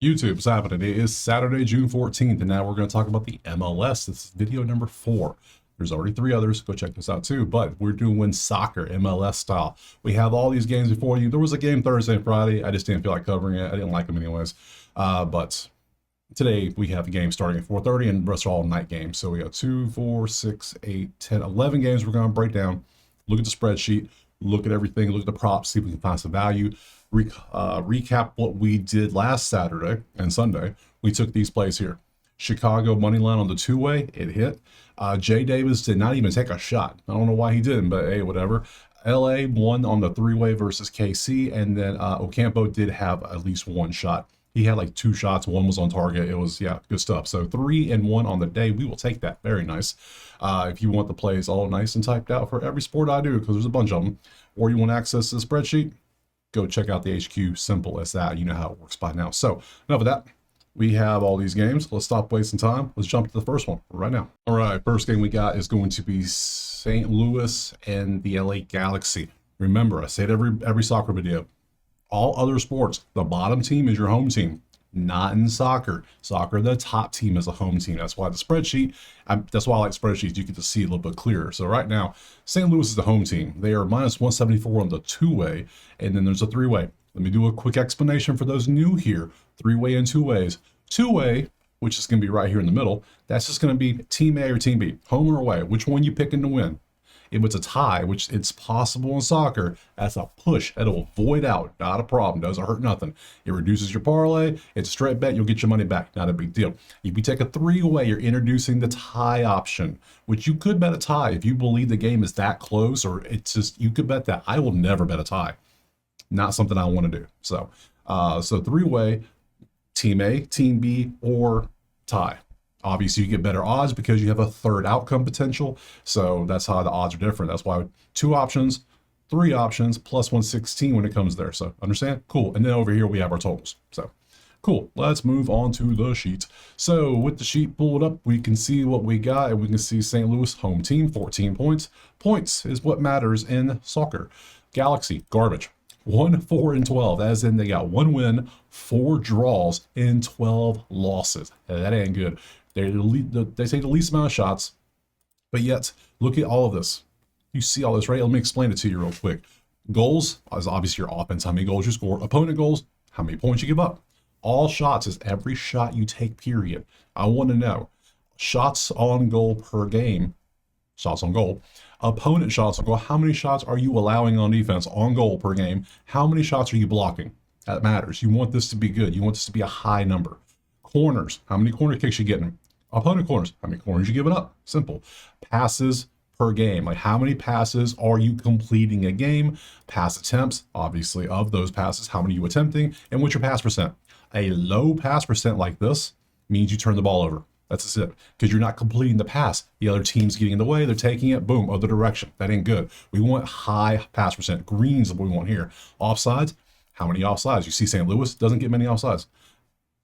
YouTube, what's happening? It is Saturday, June 14th, and now we're going to talk about the MLS. This is video number 4. There's already 3 others. Go check this out too, but we're doing soccer, MLS style. We have all these games before you. There was a game Thursday and Friday. I just didn't feel like covering it. I didn't like them anyways. But today we have the game starting at 4:30 and the rest are all night games. So we got 2, 4, 6, 8, 10, 11 games we're going to break down. Look at the spreadsheet, look at everything, look at the props, see if we can find some value. Recap what we did last Saturday and Sunday. We took these plays here. Chicago money line on the two-way, it hit. Jay Davis did not even take a shot. I don't know why he didn't, but hey, whatever. LA won on the three-way versus KC, and then Ocampo did have at least one shot. He had like 2 shots. One was on target. It was, yeah, good stuff. So 3 and 1 on the day. We will take that. Very nice. If you want the plays all nice and typed out for every sport I do, because there's a bunch of them, or you want access to the spreadsheet, go check out the HQ. Simple as that. You know how it works by now. So enough of that. We have all these games. Let's stop wasting time. Let's jump to the first one right now. All right, first game we got is going to be St. Louis and the LA Galaxy. Remember, I say it every soccer video. All other sports, the bottom team is your home team. Not in soccer. Soccer, the top team is a home team. That's why the spreadsheet, that's why I like spreadsheets. You get to see a little bit clearer. So right now, St. Louis is the home team. They are minus 174 on the two-way, and then there's a three-way. Let me do a quick explanation for those new here. Three-way and two ways. Two-way, which is going to be right here in the middle, that's just going to be team A or team B, home or away. Which one you picking to win? If it's a tie, which it's possible in soccer, that's a push. That'll void out. Not a problem. Doesn't hurt nothing. It reduces your parlay. It's a straight bet. You'll get your money back. Not a big deal. If you take a three-way, you're introducing the tie option, which you could bet a tie if you believe the game is that close, or it's just, you could bet that. I will never bet a tie. Not something I want to do. So three-way, team A, team B, or tie. Obviously, you get better odds because you have a third outcome potential. So that's how the odds are different. That's why 2 options, 3 options, plus 116 when it comes there. So understand? Cool. And then over here, we have our totals. So cool. Let's move on to the sheet. So with the sheet pulled up, we can see what we got. And we can see St. Louis home team, 14 points. Points is what matters in soccer. Galaxy, garbage. 1, 4, and 12, as in they got 1 win, 4 draws, and 12 losses. That ain't good. They take the least amount of shots, but yet, look at all of this. You see all this, right? Let me explain it to you real quick. Goals is obviously your offense, how many goals you score. Opponent goals, how many points you give up. All shots is every shot you take, period. I want to know. Shots on goal per game. Shots on goal. Opponent shots on goal. How many shots are you allowing on defense on goal per game? How many shots are you blocking? That matters. You want this to be good. You want this to be a high number. Corners. How many corner kicks you getting? Opponent corners. How many corners you giving up? Simple. Passes per game. Like how many passes are you completing a game? Pass attempts, obviously, of those passes. How many are you attempting? And what's your pass percent? A low pass percent like this means you turn the ball over. That's just it. Because you're not completing the pass. The other team's getting in the way. They're taking it. Boom. Other direction. That ain't good. We want high pass percent. Green's what we want here. Offsides. How many offsides? You see St. Louis doesn't get many offsides.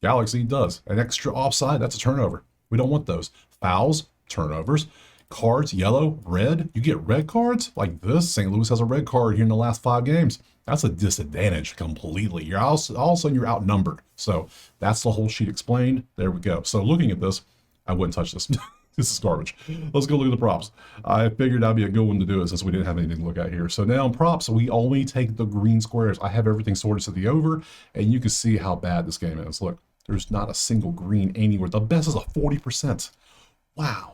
Galaxy does. An extra offside, that's a turnover. We don't want those. Fouls, turnovers, cards, yellow, red. You get red cards like this. St. Louis has a red card here in the last 5 games. That's a disadvantage completely. You're all of a sudden you're outnumbered. So that's the whole sheet explained. There we go. So looking at this, I wouldn't touch this. This is garbage. Let's go look at the props. I figured that'd be a good one to do it since we didn't have anything to look at here. So now in props, we only take the green squares. I have everything sorted to the over, and you can see how bad this game is. Look, there's not a single green anywhere. The best is a 40%. Wow.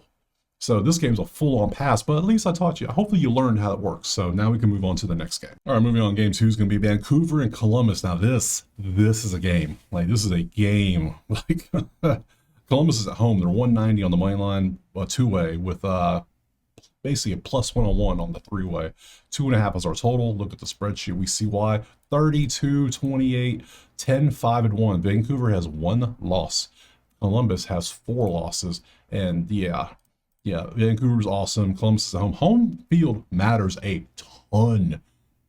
So this game's a full-on pass, but at least I taught you. Hopefully you learned how it works. So now we can move on to the next game. All right, moving on. Game 2 is going to be Vancouver and Columbus. Now this is a game. Like this is a game. Like Columbus is at home. They're 190 on the money line, a two-way with basically a plus 101 on the three-way. 2.5 is our total. Look at the spreadsheet. We see why. 32, 28, 10, 5, and 1. Vancouver has 1 loss. Columbus has 4 losses. And yeah, Vancouver's awesome. Columbus is at home. Home field matters a ton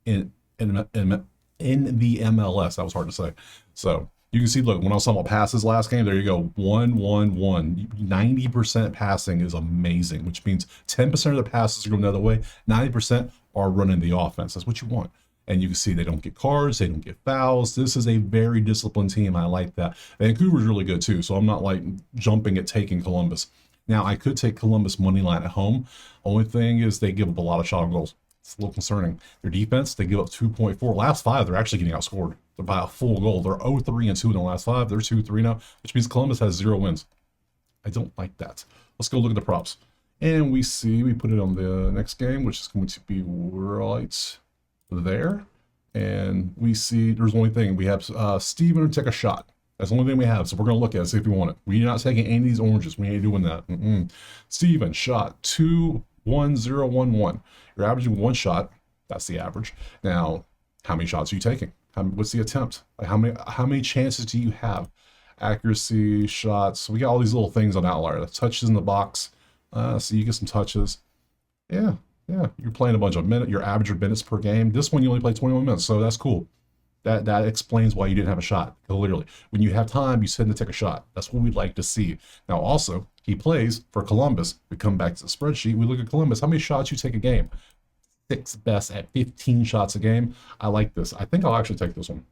in the MLS. That was hard to say. So you can see, look, when I was talking about passes last game, there you go, 1, 1, 1. 90% passing is amazing, which means 10% of the passes are going the other way. 90% are running the offense. That's what you want. And you can see they don't get cards, they don't get fouls. This is a very disciplined team. I like that. Vancouver's really good too, so I'm not like jumping at taking Columbus. Now, I could take Columbus money line at home. Only thing is they give up a lot of shot on goals. It's a little concerning. Their defense, they give up 2.4. Last 5, they're actually getting outscored by a full goal. They're 0-3-2 in the last 5. They're 2-3 now, which means Columbus has 0 wins. I don't like that. Let's go look at the props. And we see, we put it on the next game, which is going to be right there. And we see, there's only thing, we have Steven take a shot. That's the only thing we have, so we're going to look at it, see if we want it. We're not taking any of these oranges. We ain't doing that. Steven, shot 2-1-0-1-1. You're averaging 1 shot. That's the average. Now, how many shots are you taking? What's the attempt? Like how many chances do you have? Accuracy, shots. We got all these little things on outlier. The touches in the box. So you get some touches. Yeah. You're playing a bunch of minutes. Your average minutes per game. This one you only play 21 minutes, so that's cool. That explains why you didn't have a shot. Literally, when you have time, you tend to take a shot. That's what we'd like to see. Now, also, he plays for Columbus. We come back to the spreadsheet. We look at Columbus. How many shots you take a game? 6th best at 15 shots a game. I like this. I think I'll actually take this one.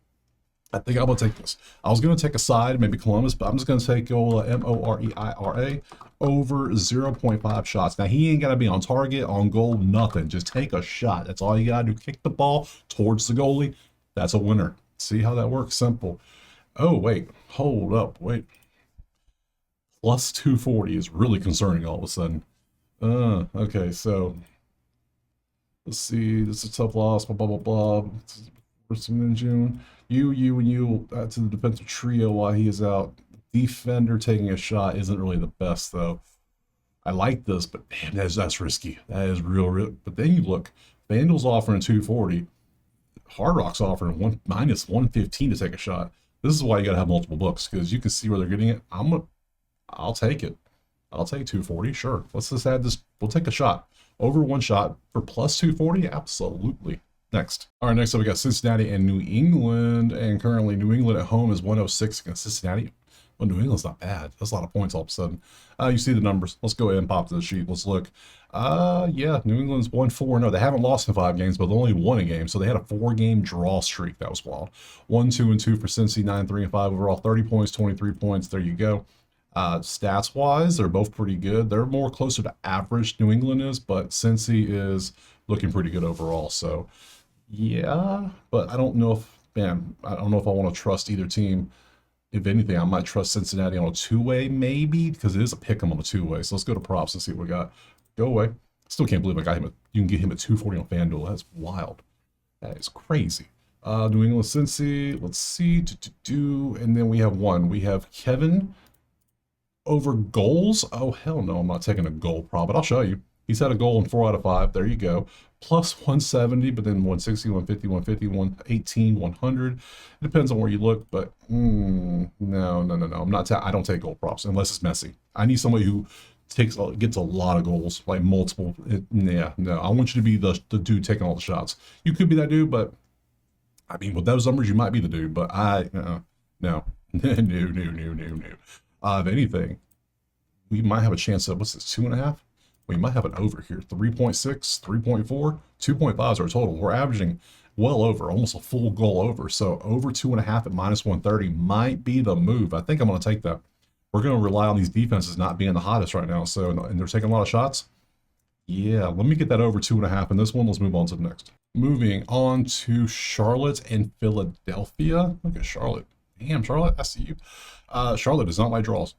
I think I'm going to take this. I was going to take a side, maybe Columbus, but I'm just going to take Moreira over 0.5 shots. Now, he ain't got to be on target, on goal, nothing. Just take a shot. That's all you got to do. Kick the ball towards the goalie. That's a winner. See how that works? Simple. Oh, wait. Hold up. Wait. Plus 240 is really concerning all of a sudden. Okay, so let's see. This is a tough loss. Blah, blah, blah, blah. First in June. You, and you to the defensive trio while he is out. Defender taking a shot isn't really the best, though. I like this, but man, that's risky. That is real. But then you look. Vandal's offering 240. Hard Rock's offering -115 to take a shot. This is why you got to have multiple books, because you can see where they're getting it. I'll take it. I'll take 240. Sure. Let's just add this. We'll take a shot. Over 1 shot for plus 240. Absolutely. Next. All right, next up we got Cincinnati and New England, and currently New England at home is 106 against Cincinnati. Well, New England's not bad. That's a lot of points all of a sudden. You see the numbers. Let's go ahead and pop to the sheet. Let's look. Yeah, New England's 1-4-0. They haven't lost in 5 games, but they only won a game. So they had a 4-game draw streak. That was wild. 1-2-2 for Cincy, 9-3-5 overall. 30 points, 23 points. There you go. Stats-wise, they're both pretty good. They're more closer to average, New England is, but Cincy is looking pretty good overall. So, yeah, but I don't know if, man, I don't know if I want to trust either team. If anything, I might trust Cincinnati on a 2-way, maybe, because it is a pick 'em on a 2-way. So let's go to props and see what we got. Go away. Still can't believe I got him. You can get him at 240 on FanDuel. That's wild. That is crazy. New England, Cincy. Let's see. And then we have one. We have Kevin over goals. Oh, hell no. I'm not taking a goal prop, but I'll show you. He's had a goal in 4 out of 5. There you go. Plus 170, but then 160, 150, 150, 118, 100. It depends on where you look, but no. I'm not. I don't take goal props unless it's messy. I need somebody who gets a lot of goals, like multiple. No. I want you to be the dude taking all the shots. You could be that dude, but I mean, with those numbers, you might be the dude. But no. If anything, we might have a chance of, what's this, 2.5? We might have an over here, 3.6, 3.4, 2.5s are total. We're averaging well over, almost a full goal over. So over 2.5 at -130 might be the move. I think I'm going to take that. We're going to rely on these defenses not being the hottest right now. So, and they're taking a lot of shots. Yeah, let me get that over 2.5 in this one. Let's move on to the next. Moving on to Charlotte and Philadelphia. Look at Charlotte. Damn, Charlotte, I see you. Charlotte does not like draws.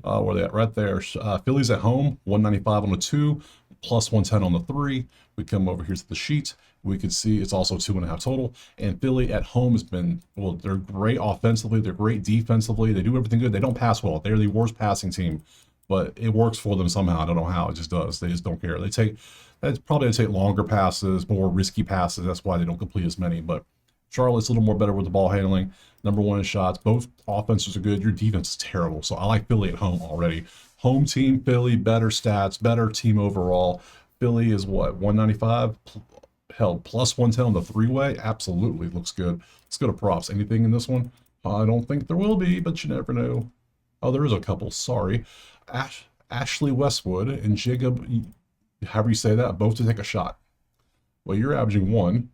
Where they at? Right there. Philly's at home, 195 on the 2, plus 110 on the 3. We come over here to the sheet. We can see it's also 2.5 total. And Philly at home has been, well, they're great offensively. They're great defensively. They do everything good. They don't pass well. They're the worst passing team, but it works for them somehow. I don't know how. It just does. They just don't care. That's probably going to take longer passes, more risky passes. That's why they don't complete as many. But Charlotte's a little more better with the ball handling. Number 1 in shots. Both offenses are good. Your defense is terrible. So I like Philly at home already. Home team, Philly, better stats, better team overall. Philly is what, 195? Hell, plus 110 on the 3-way? Absolutely. Looks good. Let's go to props. Anything in this one? I don't think there will be, but you never know. Oh, there is a couple. Sorry. Ashley Westwood and Jacob, however you say that, both to take a shot. Well, you're averaging 1,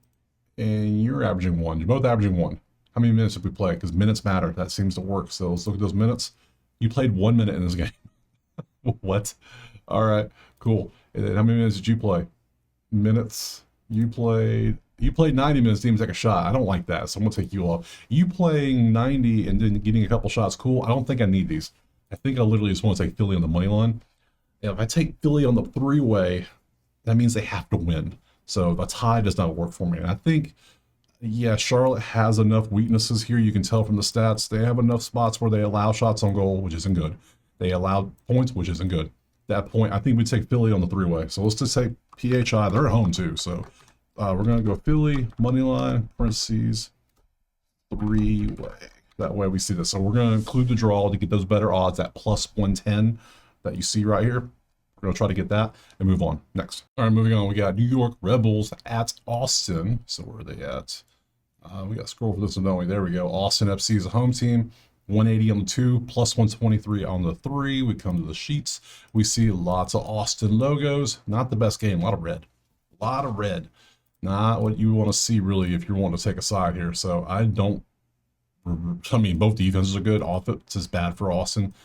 and you're averaging 1. You're both averaging 1. How many minutes did we play? Because minutes matter. That seems to work. So let's look at those minutes. You played 1 minute in this game. What? All right, cool. And then how many minutes did you play? Minutes. You played 90 minutes, didn't even take a shot. I don't like that, so I'm gonna take you off. You playing 90 and then getting a couple shots, cool. I don't think I need these. I think I literally just want to take Philly on the money line. And if I take Philly on the 3-way, that means they have to win. So a tie does not work for me. And I think, yeah, Charlotte has enough weaknesses here. You can tell from the stats. They have enough spots where they allow shots on goal, which isn't good. They allow points, which isn't good. That point, I think we take Philly on the 3-way. So let's just take PHI. They're at home too. So we're going to go Philly, money line, parentheses, 3-way. That way we see this. So we're going to include the draw to get those better odds at plus 110 that you see right here. We're going to try to get that and move on. Next. All right, moving on. We got New York Red Bulls at Austin. So where are they at? We got to scroll for this one, don't we? There we go. Austin FC is a home team. 180 on the 2, plus 123 on the 3. We come to the sheets. We see lots of Austin logos. Not the best game. A lot of red. A lot of red. Not what you want to see, really, if you want to take a side here. So I mean, both defenses are good. Offense is bad for Austin.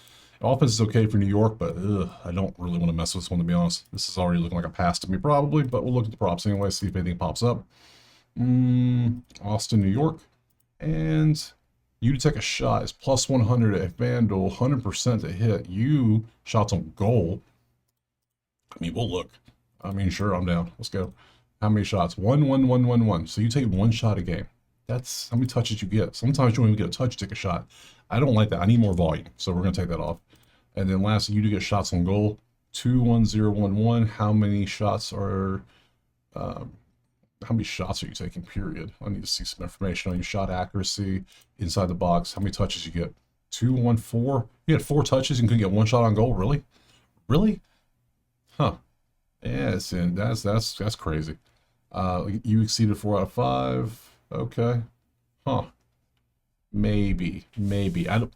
Offense is okay for New York, but I don't really want to mess with this one, to be honest. This is already looking like a pass to me, probably, but we'll look at the props anyway, see if anything pops up. Austin, New York. And you to take a shot is plus 100 at FanDuel, 100% to hit. You shots on goal. I mean, we'll look. I mean, sure, I'm down. Let's go. How many shots? 1, 1, 1, 1, 1. So you take 1 shot a game. That's how many touches you get. Sometimes you don't even get a touch, take a shot. I don't like that. I need more volume. So we're going to take that off. And then lastly, you do get shots on goal. 2, 1, 0, 1, 1. How many shots are you taking, period? I need to see some information on your shot accuracy inside the box. How many touches you get? 2, 1, 4. You had 4 touches and couldn't get 1 shot on goal? Really? Really? Huh. Yeah, that's crazy. You exceeded 4 out of 5. Okay. Huh. Maybe. I don't.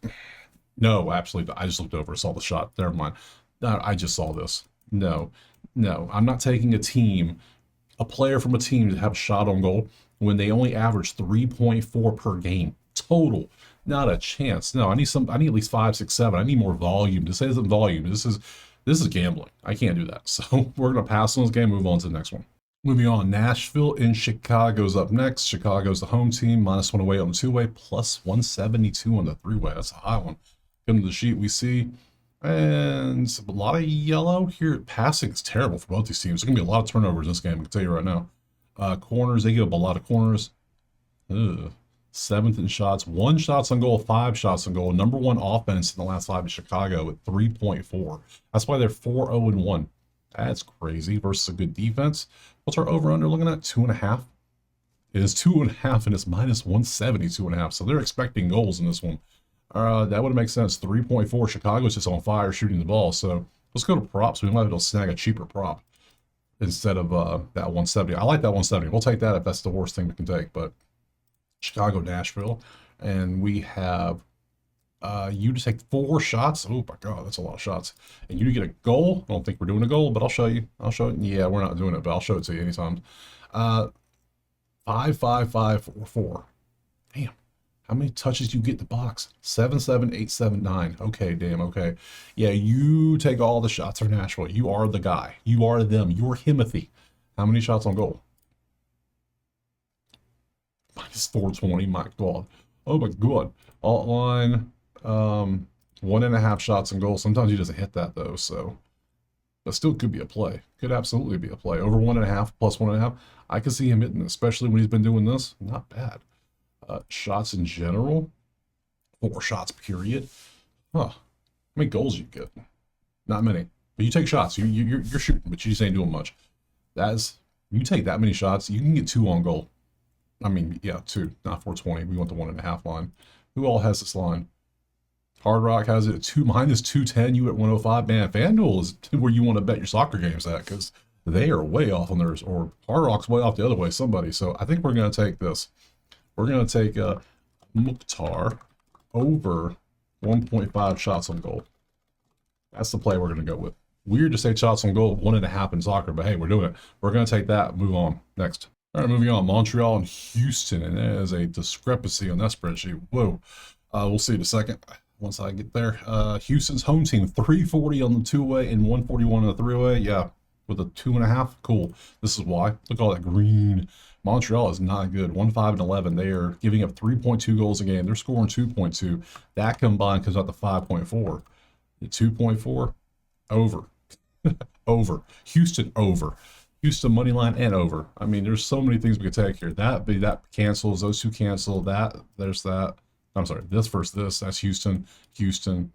No, absolutely. I just looked over, saw the shot. Never mind. No, I just saw this. No. I'm not taking a player from a team to have a shot on goal when they only average 3.4 per game total. Not a chance. No, I need at least 5, 6, 7. I need more volume. This isn't volume. This is gambling. I can't do that. So we're gonna pass on this game, move on to the next one. Moving on, Nashville and Chicago's up next. Chicago's the home team, minus 1 away on the 2-way, plus 172 on the 3-way. That's a high one. Come to the sheet, we see, and a lot of yellow here. Passing is terrible for both these teams. There's going to be a lot of turnovers in this game, I can tell you right now. Corners, they give up a lot of corners. 7th in shots, 1 shots on goal, 5 shots on goal. Number 1 offense in the last 5 in Chicago at 3.4. That's why they're 4-0-1. That's crazy versus a good defense. What's our over-under looking at? 2.5. It is 2.5 and it's minus 170, 2.5. So they're expecting goals in this one. That would make sense. 3.4. Chicago's just on fire shooting the ball. So let's go to props. We might be able to snag a cheaper prop instead of that 170. I like that 170. We'll take that if that's the worst thing we can take. But Chicago, Nashville, and we have you to take 4 shots. Oh my God, that's a lot of shots. And you to get a goal. I don't think we're doing a goal, but I'll show you. I'll show it. Yeah, we're not doing it, but I'll show it to you anytime. 5, 5, 5, 4, 4. Damn. How many touches do you get in the box? 7, 7, 8, 7, 9. Okay, damn, okay. Yeah, you take all the shots for Nashville. You are the guy. You are them. You're Himothy. How many shots on goal? Minus 420, my God. Oh my God. Alt line, 1.5 shots on goal. Sometimes he doesn't hit that though, so. But still could be a play. Could absolutely be a play. Over 1.5 plus 1.5. I can see him hitting, especially when he's been doing this. Not bad. Shots in general, 4 shots period. Huh? How many goals you get? Not many. But you take shots. You're shooting, but you just ain't doing much. You take that many shots, you can get 2 on goal. I mean, yeah, 2, not 420. We want the 1.5 line. Who all has this line? Hard Rock has it at 2 minus 210. You at 105. Man, FanDuel is where you want to bet your soccer games at because they are way off on theirs, or Hard Rock's way off the other way. Somebody. So I think we're going to take this. We're going to take Mukhtar over 1.5 shots on goal. That's the play we're going to go with. Weird to say shots on goal, 1.5 in soccer, but hey, we're doing it. We're going to take that. Move on. Next. All right, moving on. Montreal and Houston, and there is a discrepancy on that spreadsheet. Whoa. We'll see in a second once I get there. Houston's home team, 340 on the two-way and 141 on the three-way. Yeah, with a 2.5. Cool. This is why. Look at all that green. Montreal is not good. 1-5-11. They are giving up 3.2 goals a game. They're scoring 2.2. That combined comes out to 5.4. 2.4 over. Over. Houston over. Houston money line and over. I mean, there's so many things we could take here. That cancels. Those two cancel. There's that. I'm sorry. This versus this. That's Houston. Houston.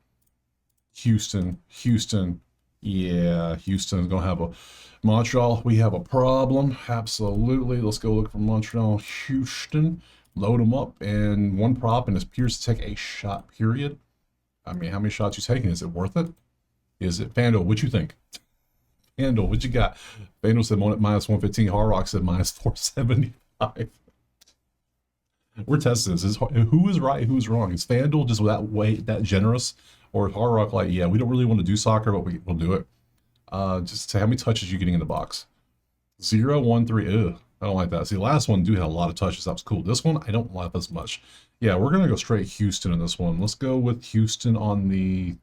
Houston. Houston. Yeah, Houston's gonna have a Montreal. We have a problem. Absolutely. Let's go look for Montreal. Houston. Load them up and one prop and it appears to take a shot. Period. I mean, how many shots you taking? Is it worth it? Is it FanDuel? What you think? FanDuel, what you got? FanDuel said -115. Hard Rock said -475. We're testing this. Who is right? Who's wrong? Is FanDuel just that generous, or is Hard Rock like, yeah, we don't really want to do soccer, but we'll do it? Just say how many touches you getting in the box? 0, 1, 3. Ugh, I don't like that. See, the last one do have a lot of touches. That was cool. This one I don't like as much. Yeah, we're gonna go straight Houston in this one. Let's go with Houston on the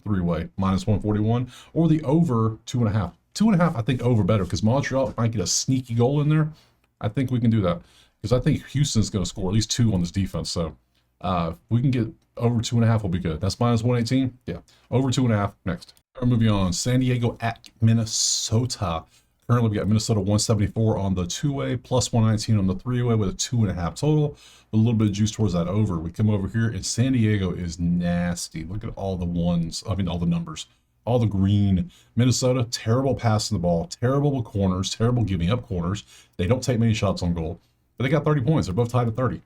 three-way -141 or the over 2.5. 2.5, I think over better because Montreal might get a sneaky goal in there. I think we can do that because I think Houston's going to score at least 2 on this defense. So if we can get over 2.5, we'll be good. That's -118. Yeah, over 2.5. Next. We're moving on. San Diego at Minnesota. Currently, we got Minnesota 174 on the two-way, +119 on the three-way with a 2.5 total. With a little bit of juice towards that over. We come over here, and San Diego is nasty. Look at all the ones. I mean, all the numbers. All the green. Minnesota, terrible passing the ball, terrible with corners, terrible giving up corners. They don't take many shots on goal, but they got 30 points. They're both tied at 30.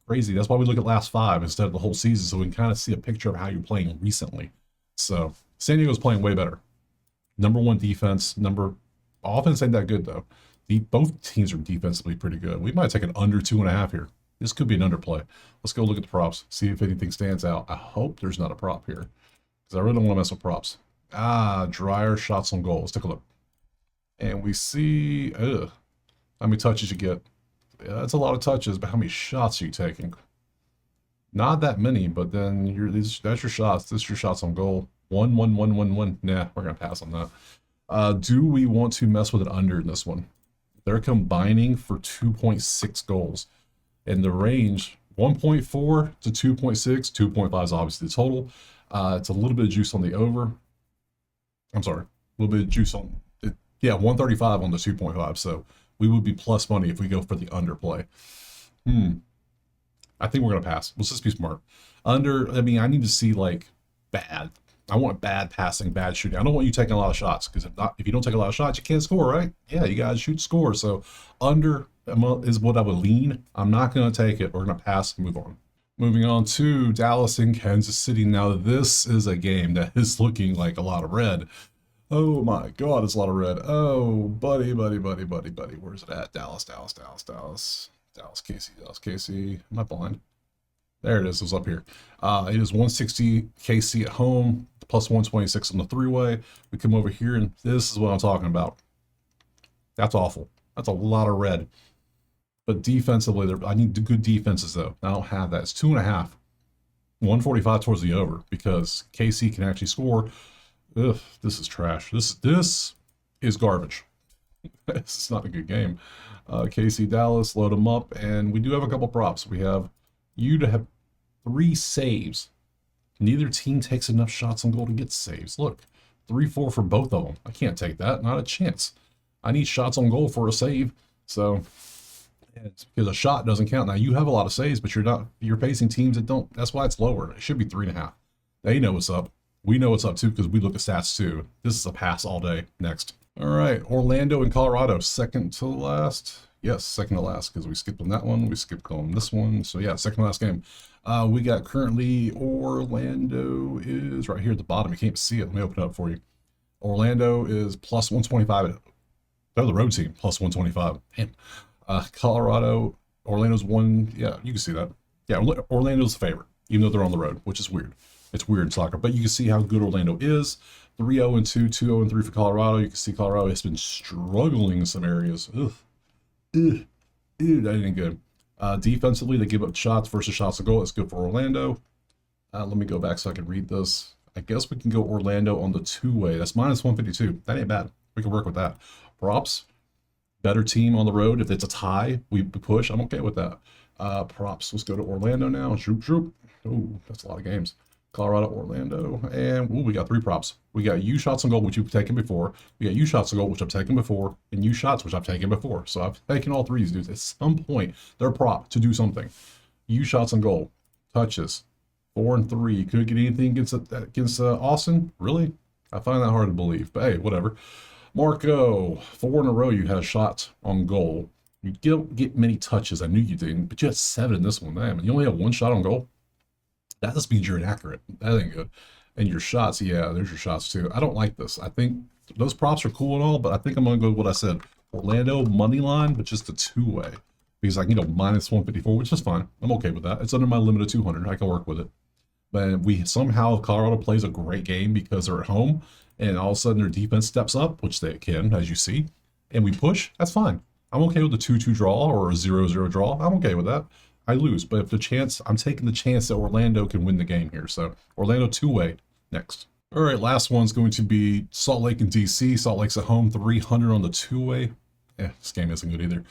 Crazy. That's why we look at last 5 instead of the whole season, so we can kind of see a picture of how you're playing recently. So San Diego's playing way better. #1 defense. Offense ain't that good though. Both teams are defensively pretty good. We might take an under 2.5 here. This could be an underplay. Let's go look at the props, see if anything stands out. I hope there's not a prop here because I really don't want to mess with props. Dryer shots on goal. Let's take a look. And we see, how many touches you get. Yeah, that's a lot of touches, but how many shots are you taking? Not that many, but then that's your shots. This is your shots on goal. 1, 1, 1, 1, 1. Nah, we're going to pass on that. Do we want to mess with an under in this one? They're combining for 2.6 goals. And the range, 1.4 to 2.6. 2.5 is obviously the total. It's a little bit of juice on the over. I'm sorry, a little bit of juice on it. Yeah, 135 on the 2.5. So we would be plus money if we go for the underplay. I think we're going to pass. Let's just be smart. Under, I mean, I need to see like bad. I want bad passing, bad shooting. I don't want you taking a lot of shots because if you don't take a lot of shots, you can't score, right? Yeah, you got to shoot, score. So under is what I would lean. I'm not going to take it. We're going to pass and move on. Moving on to Dallas and Kansas City. Now, this is a game that is looking like a lot of red. Oh my God, it's a lot of red. Oh, buddy. Where's it at? Dallas, KC. Am I blind? There it is. It was up here. It is 160 KC at home, +126 on the three-way. We come over here, and this is what I'm talking about. That's awful. That's a lot of red. But defensively, I need good defenses, though. I don't have that. It's 2.5. 145 towards the over because KC can actually score. Ugh, this is trash. This is garbage. This is not a good game. KC Dallas, load them up, and we do have a couple props. We have you to have 3 saves. Neither team takes enough shots on goal to get saves. Look, 3-4 for both of them. I can't take that. Not a chance. I need shots on goal for a save. So it's because a shot doesn't count. Now you have a lot of saves, but you're facing teams that don't. That's why it's lower. It should be 3.5. They know what's up. We know what's up too because we look at stats too. This is a pass all day. Next. All right, Orlando and Colorado, second to last. Yes, second to last because we skipped on that one. We skipped on this one. So yeah, second to last game. We got currently Orlando is right here at the bottom. You can't see it. Let me open it up for you. Orlando is +125. They're the road team, +125. Damn. Colorado, Orlando's one. Yeah, you can see that. Yeah, Orlando's the favorite, even though they're on the road, which is weird. It's weird in soccer, but you can see how good Orlando is. 3-0-2, 2-0-3 for Colorado. You can see Colorado has been struggling in some areas. Ugh. Ugh. Ew, that ain't good. Defensively, they give up shots versus shots on goal. That's good for Orlando. Let me go back so I can read this. I guess we can go Orlando on the two-way. That's minus 152. That ain't bad. We can work with that. Props. Better team on the road. If it's a tie, we push. I'm okay with that. Props. Let's go to Orlando now. Shoop, shoop. Oh, that's a lot of games. Colorado, Orlando, and ooh, we got 3 props. We got U shots on goal, which you've taken before. We got U shots on goal, which I've taken before, and U shots, which I've taken before. So I've taken all 3 of these dudes. At some point, they're prop to do something. U shots on goal, touches, 4 and 3. Could get anything against Austin? Really? I find that hard to believe. But hey, whatever. Marco, 4 in a row. You had a shot on goal. You don't get many touches. I knew you didn't, but you had 7 in this one. Damn, you only have 1 shot on goal. That just means you're inaccurate. That ain't good. And your shots, yeah, there's your shots too. I don't like this. I think those props are cool and all, but I think I'm going to go with what I said. Orlando money line, but just a two-way. Because I can go minus 154, which is fine. I'm okay with that. It's under my limit of 200. I can work with it. But we somehow, Colorado plays a great game because they're at home, and all of a sudden their defense steps up, which they can, as you see, and we push, that's fine. I'm okay with a 2-2 draw or a 0-0 draw. I'm okay with that. I lose, but if the chance, I'm taking the chance that Orlando can win the game here. So Orlando two-way next. All right, last one's going to be Salt Lake and DC. Salt Lake's at home, 300 on the two-way. This game isn't good either.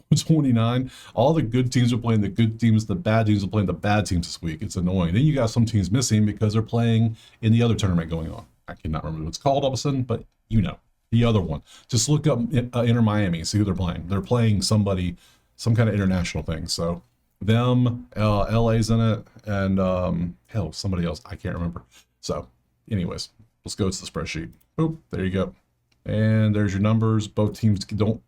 129. All the good teams are playing the good teams. The bad teams are playing the bad teams this week. It's annoying. Then you got some teams missing because they're playing in the other tournament going on. I cannot remember what it's called all of a sudden, but you know, the other one. Just look up Inter Miami and see who they're playing. They're playing somebody, some kind of international thing. So them, LA's in it, and hell, somebody else. I can't remember. So anyways, let's go to the spreadsheet. Boop, there you go. And there's your numbers. Both teams don't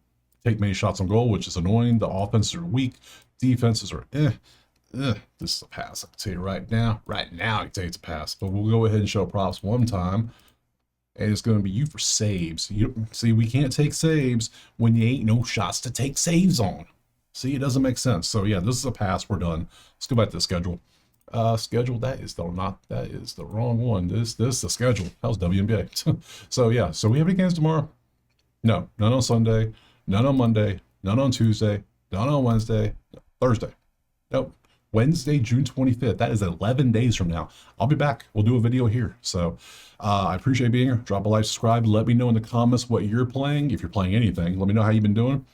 take many shots on goal, which is annoying. The offenses are weak. Defenses are This is a pass. I can tell you right now. Right now, I can tell you it's a pass. But we'll go ahead and show props one time. And it's going to be you for saves. See, we can't take saves when you ain't no shots to take saves on. See, it doesn't make sense. So yeah, this is a pass. We're done. Let's go back to the schedule. Schedule, that is the wrong one. This is the schedule. That was WNBA. So yeah, so we have any games tomorrow? No, none on Sunday, none on Monday, none on Tuesday, none on Wednesday, Thursday. Nope. Wednesday, June 25th. That is 11 days from now. I'll be back. We'll do a video here. So I appreciate being here. Drop a like, subscribe. Let me know in the comments what you're playing. If you're playing anything, let me know how you've been doing.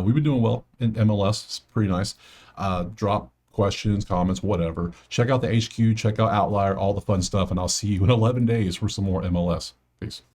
We've been doing well in MLS. It's pretty nice. Drop questions, comments, whatever. Check out the HQ, check out Outlier, all the fun stuff, and I'll see you in 11 days for some more MLS. Peace.